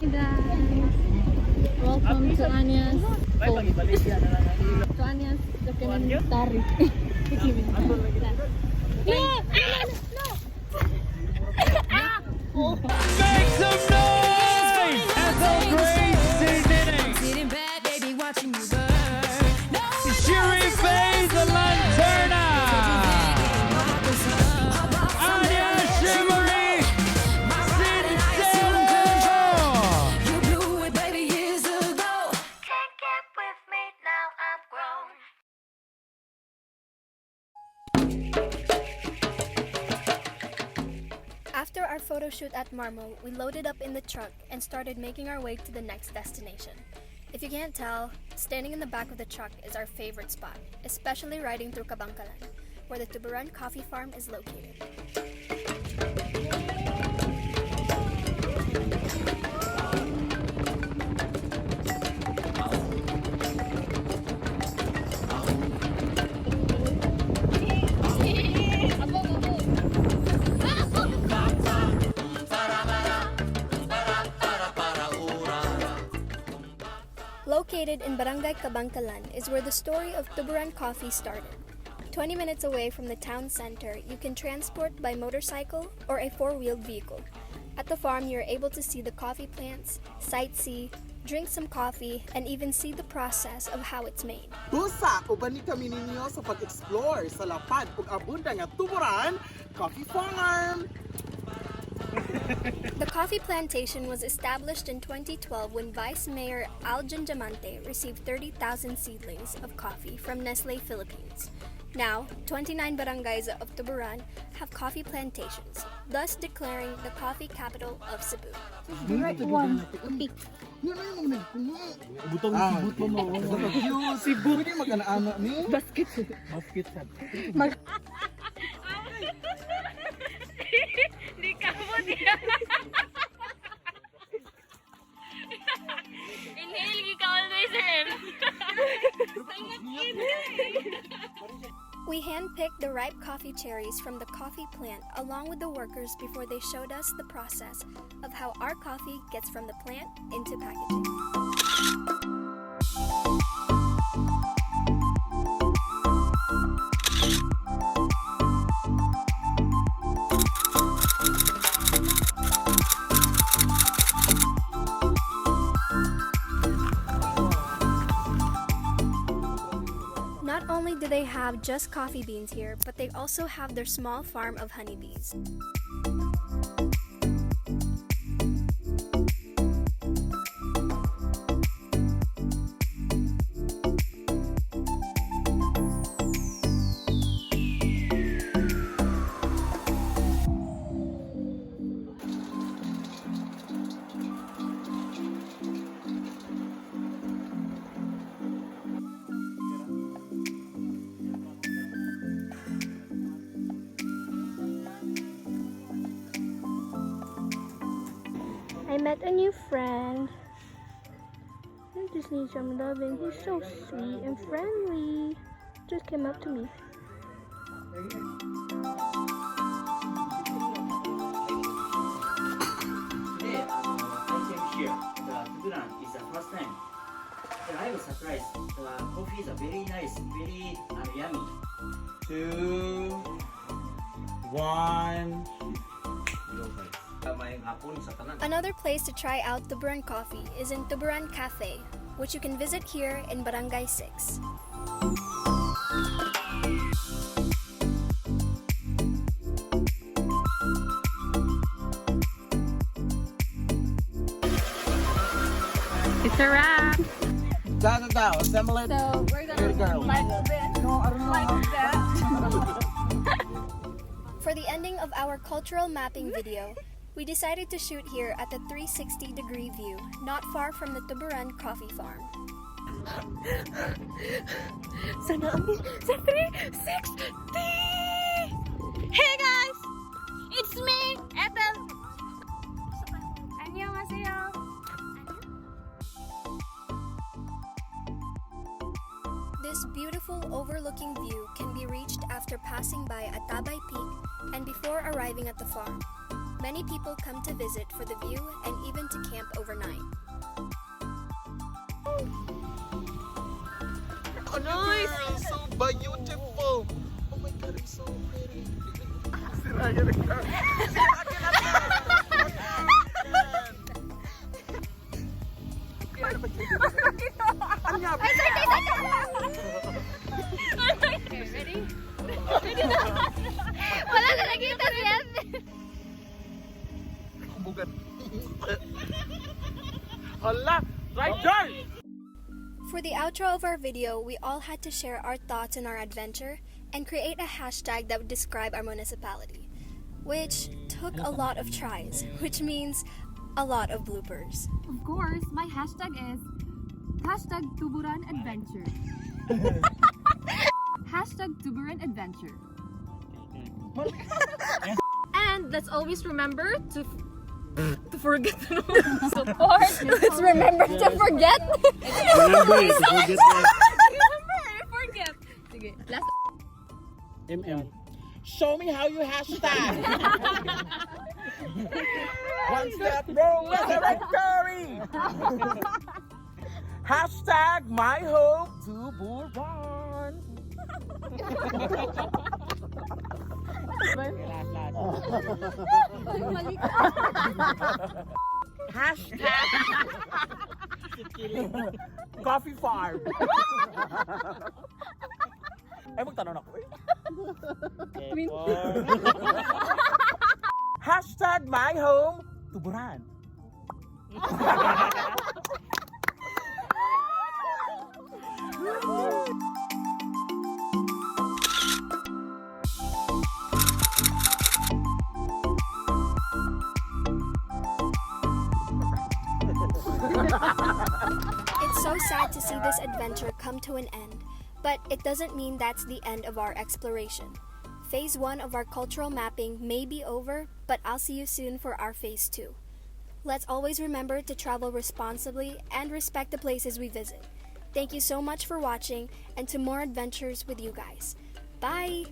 Hey guys, welcome to Anya's home. To Anya's documentary. No! No! Make some noise at the great Binibinis. Sitting back, baby, watching you burn. No, Shiri Faye the Lanterna. Anya Shimmery Sincero. you blew it, baby, years ago. Can't get with me now, I'm grown. After our photo shoot at Marmo, we loaded up in the truck and started making our way to the next destination. If you can't tell, standing in the back of the truck is our favorite spot, especially riding through Kabangkalan, where the Tuburan Coffee Farm is located. Located in Barangay Kabangkalan is where the story of Tuburan Coffee started. 20 minutes away from the town center, you can transport by motorcycle or a four-wheeled vehicle. At the farm, you're able to see the coffee plants, sightsee, drink some coffee, and even see the process of how it's made. Busa, uban ni kami ninyo sa pag-explore sa lapad ug abunda nga Tuburan Coffee Farm. The coffee plantation was established in 2012 when Vice Mayor Aljan Diamante received 30,000 seedlings of coffee from Nestle Philippines. Now, 29 barangays of Tuburan have coffee plantations, thus declaring the coffee capital of Cebu. Right one, pick. Yun na yung nagpungo. Butang sibut mo mo. Yung sibut. Hindi mag-ana-ana ni. Basket. Basket sa. Di ka mo diya. Inhale, you can always in. We handpicked the ripe coffee cherries from the coffee plant along with the workers before they showed us the process of how our coffee gets from the plant into packaging. Not only do they have just coffee beans here, but they also have their small farm of honeybees. I met a new friend. I just need some loving. He's so sweet and friendly. Just came up to me. Today, I came here. The Tuburan is the first time. And I was surprised. The coffee is very nice, very yummy. 2, 1. Another place to try out Tuburan coffee is in Tuburan Cafe, which you can visit here in Barangay 6. It's a wrap. Assemble it. So we're Here, girl. like this. No, I don't know. Like that. For the ending of our cultural mapping video, we decided to shoot here at the 360-degree view, not far from the Tuburan Coffee Farm. Sana kami sa 360! Hey guys! It's me, Ethel! Annyeonghaseyo! This beautiful overlooking view can be reached after passing by Atabay Peak and before arriving at the farm. Many people come to visit for the view and even to camp overnight. Nice! So beautiful! Oh my God, it's so pretty. Siraya rin ka. Ready? Ready na. Wala na nakita siya. Bugan. Hala! Right there! For the outro of our video, we all had to share our thoughts on our adventure and create a hashtag that would describe our municipality, which took a lot of tries, which means a lot of bloopers. Of course, my hashtag is #Tuburan Adventure. #Tuburan Adventure. And let's always remember to forget to support. Let's remember to forget. Remember it, forget that. Forget. Sige, last. MM. Show me how you hashtag. One step forward to victory. Hashtag my home Tuburan. Hashtag coffee farm. Magtanong ako eh. Hashtag my home Tuburan. It's so sad to see this adventure come to an end, but it doesn't mean that's the end of our exploration. Phase 1 of our cultural mapping may be over, but I'll see you soon for our Phase 2. Let's always remember to travel responsibly and respect the places we visit. Thank you so much for watching, and to more adventures with you guys. Bye!